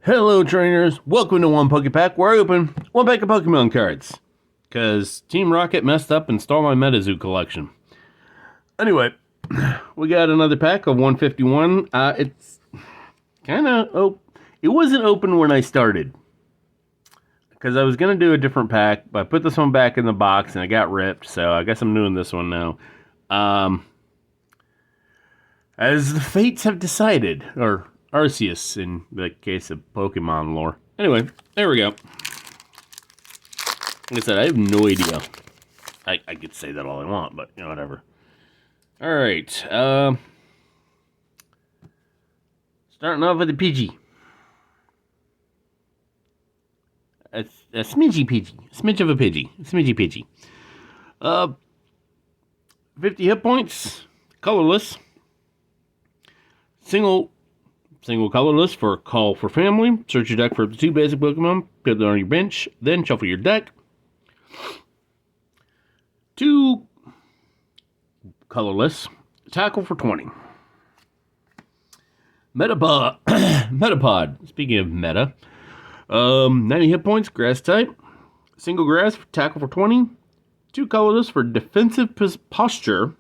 Hello, trainers. Welcome to One Poke Pack, where I open one pack of Pokemon cards. Because Team Rocket messed up and stole my MetaZoo collection. Anyway, we got another pack of 151. It's kind of... it wasn't open when I started. Because I was going to do a different pack, but I put this one back in the box and it got ripped. So I guess I'm doing this one now. As the fates have decided, or... Arceus, in the case of Pokemon lore. Anyway, there we go. Like I said, I have no idea. I could say that all I want, but, you know, whatever. Alright, starting off with a Pidgey. A smidgy Pidgey. Smidge of a Pidgey. Smidgy Pidgey. 50 hit points. Colorless. Single colorless for Call for Family. Search your deck for the 2 basic Pokemon. Put them on your bench. Then shuffle your deck. 2 colorless. Tackle for 20. Metapod. Speaking of meta. 90 hit points. Grass type. Single grass. Tackle for 20. 2 colorless for defensive posture.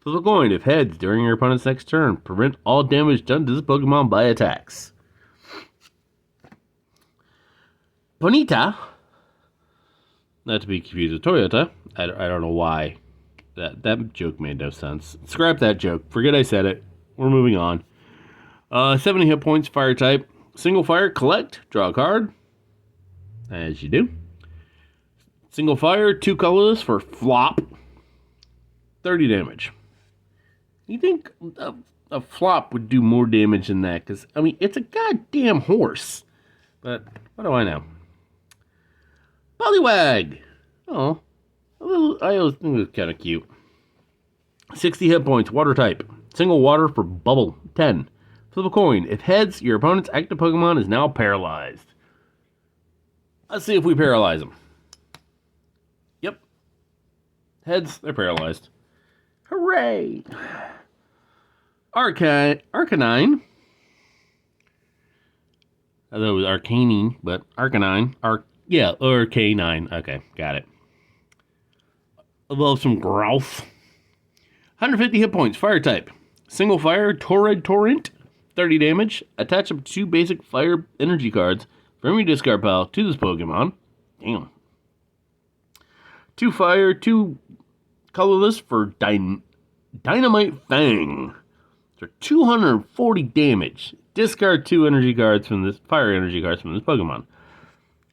Flip a coin. If heads during your opponent's next turn, prevent all damage done to this Pokemon by attacks. Bonita. Not to be confused with Toyota. I don't know why. That joke made no sense. Scrap that joke. Forget I said it. We're moving on. 70 hit points. Fire type. Single fire. Collect. Draw a card. As you do. Single fire. 2 colorless for Flop. 30 damage. You think a Flop would do more damage than that? Because, I mean, it's a goddamn horse. But, what do I know? Poliwag! Oh, I always think it was kind of cute. 60 hit points, water type. Single water for Bubble, 10. Flip a coin. If heads, your opponent's active Pokemon is now paralyzed. Let's see if we paralyze them. Yep. Heads, they're paralyzed. Hooray! Arcanine. I thought it was Arcanine, but Arcanine. Arcanine. Okay, got it. Evolve some Growth. 150 hit points, fire type. Single fire, Torrent. 30 damage. Attach up 2 basic fire energy cards from your discard pile to this Pokemon. Damn. 2 fire, 2 colorless for Dynamite Fang. For 240 damage. Discard 2 energy cards from this fire energy cards from this Pokemon.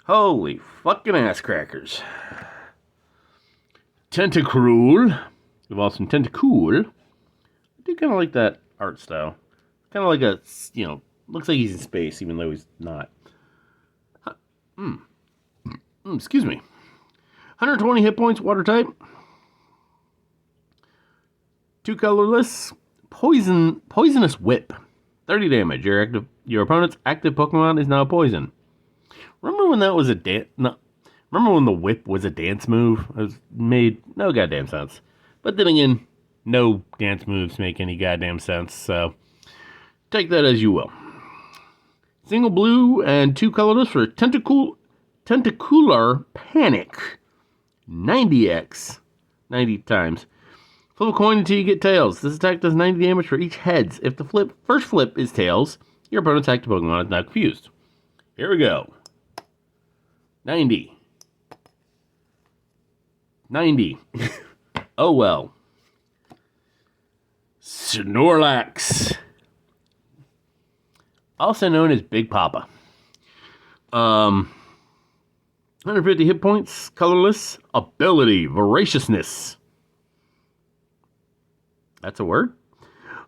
Holy fucking ass crackers. Tentacruel. Evolves from Tentacool. I do kind of like that art style. Kind of like a, looks like he's in space even though he's not. Excuse me. 120 hit points, water type. 2 colorless. Poisonous Whip. 30 damage. Your opponent's active Pokemon is now poison. Remember when that was remember when the whip was a dance move? It made no goddamn sense. But then again, no dance moves make any goddamn sense, so take that as you will. Single blue and 2 colorless for Tentacular Panic. 90x. 90 times. Flip a coin until you get tails. This attack does 90 damage for each heads. If the first flip is tails, your opponent's active Pokemon is now confused. Here we go. 90. Oh well. Snorlax. Also known as Big Papa. 150 hit points. Colorless. Ability. Voraciousness. That's a word.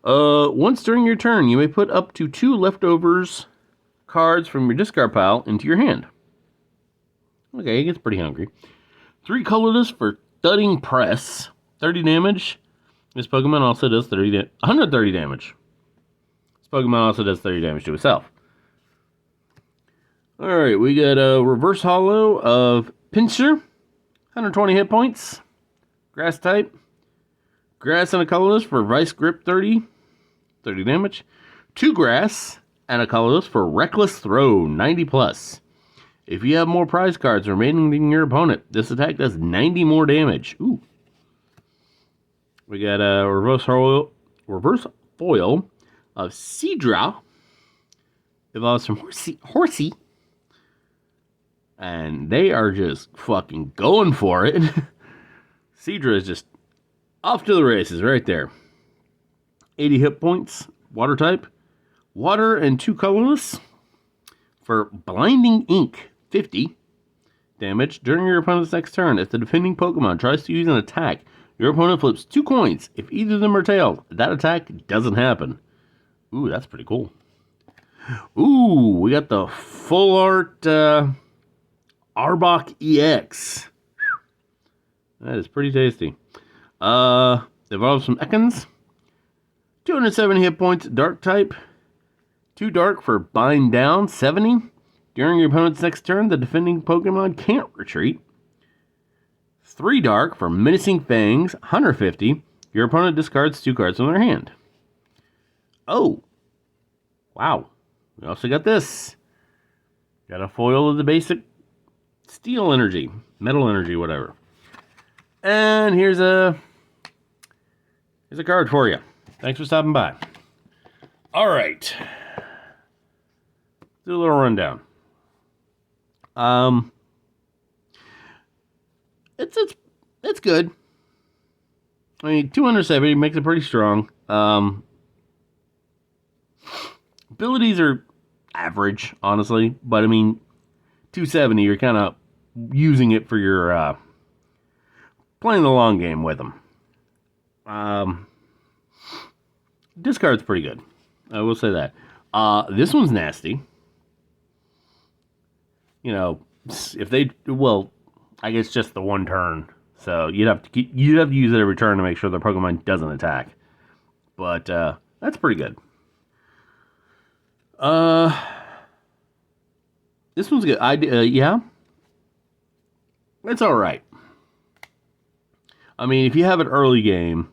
Once during your turn, you may put up to 2 leftovers cards from your discard pile into your hand. Okay, he gets pretty hungry. 3 colorless for Thudding Press. 30 damage. This Pokemon also does 130 damage. This Pokemon also does 30 damage to itself. Alright, we got a Reverse Hollow of Pinscher. 120 hit points. Grass type. Grass and a colorless for Vice Grip 30. 30 damage. 2 grass. And a colorless for Reckless Throw, 90 plus. If you have more prize cards remaining than your opponent, this attack does 90 more damage. Ooh. We got a reverse foil of Seadra. Evolves from Horsey. And they are just fucking going for it. Seadra is just off to the races right there. 80 hit points, water type. Water and 2 colorless for Blinding Ink, 50 damage. During your opponent's next turn, if the defending Pokemon tries to use an attack, your opponent flips 2 coins. If either of them are tailed, that attack doesn't happen. Ooh, that's pretty cool. Ooh, we got the full art Arbok EX. That is pretty tasty. Evolves from Ekans. 270 hit points, dark type. 2 dark for Bind Down, 70. During your opponent's next turn, the defending Pokemon can't retreat. 3 dark for Menacing Fangs, 150. Your opponent discards 2 cards from their hand. Oh. Wow. We also got this. Got a foil of the basic Steel Energy, Metal Energy, whatever. And here's a card for you. Thanks for stopping by. All right. Do a little rundown. It's good. I mean, 270 makes it pretty strong. Abilities are average, honestly, but I mean, 270, you're kind of using it for your playing the long game with them. Discard's pretty good. I will say that. This one's nasty. You know, if they, well, I guess just the one turn. So you'd have to use it every turn to make sure the Pokemon doesn't attack. But that's pretty good. This one's good. Yeah, it's all right. I mean, if you have an early game,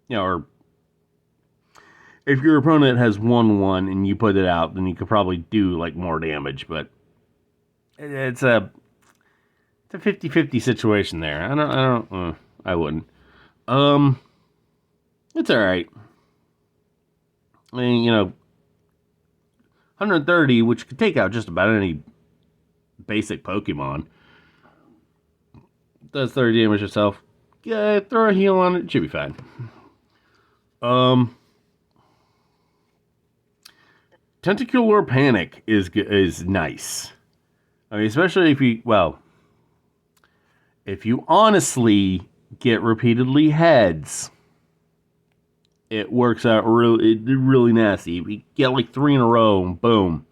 you know, or if your opponent has 1/1 and you put it out, then you could probably do like more damage. But it's a 50-50 situation there. I wouldn't. It's all right. I mean, you know, 130, which could take out just about any basic Pokemon. Does 30 damage yourself. Yeah, throw a heal on it. Should be fine. Tentacular Panic is nice. I mean, especially if you honestly get repeatedly heads, it works out really nasty. If you get like 3 in a row, and boom,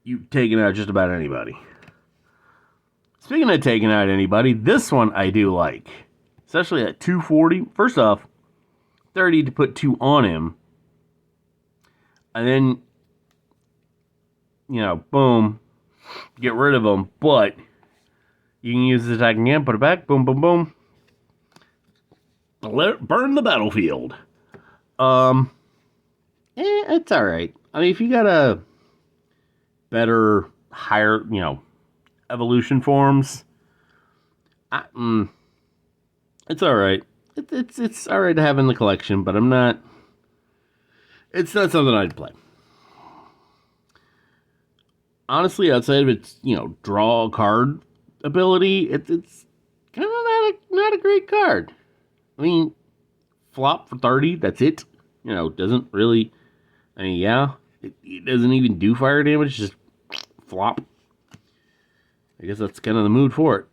you've taken out just about anybody. Speaking of taking out anybody, this one I do like. Especially at 240. First off, 30 to put 2 on him. And then, you know, boom, get rid of him. But you can use this attack again, put it back, boom, boom, boom. Let it burn the battlefield. It's alright. I mean, if you got a better, higher, you know, evolution forms, it's alright. It's alright to have in the collection, but it's not something I'd play. Honestly, outside of its, you know, draw a card ability, it's kind of not a great card. I mean, flop for 30, that's it. You know, doesn't really, I mean, yeah, it doesn't even do fire damage, just flop. I guess that's kind of the mood for it.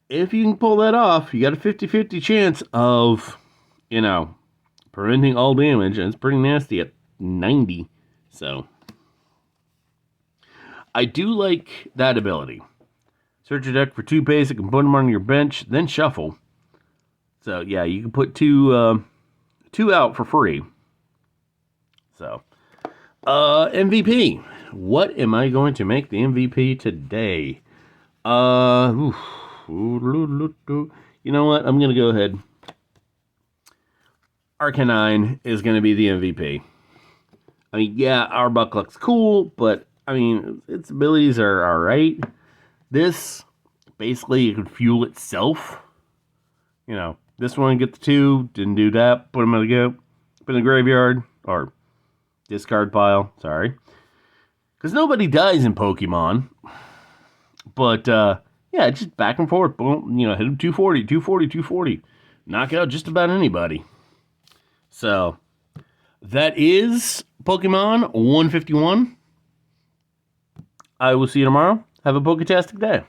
If you can pull that off, you got a 50-50 chance of, you know, preventing all damage, and it's pretty nasty at 90, so. I do like that ability. Search your deck for 2 basic and put them on your bench, then shuffle. So, yeah, you can put two out for free. So, MVP. What am I going to make the MVP today? You know what? I'm going to go ahead. Arcanine is going to be the MVP. I mean, yeah, Arbok looks cool, but I mean, its abilities are alright. This, basically, it could fuel itself. You know, this one get the 2, didn't do that, put them in the graveyard, or discard pile, sorry. Because nobody dies in Pokemon. But, yeah, just back and forth. Boom, hit him 240, 240, 240. Knock out just about anybody. So, that is Pokemon 151. I will see you tomorrow. Have a Poketastic day.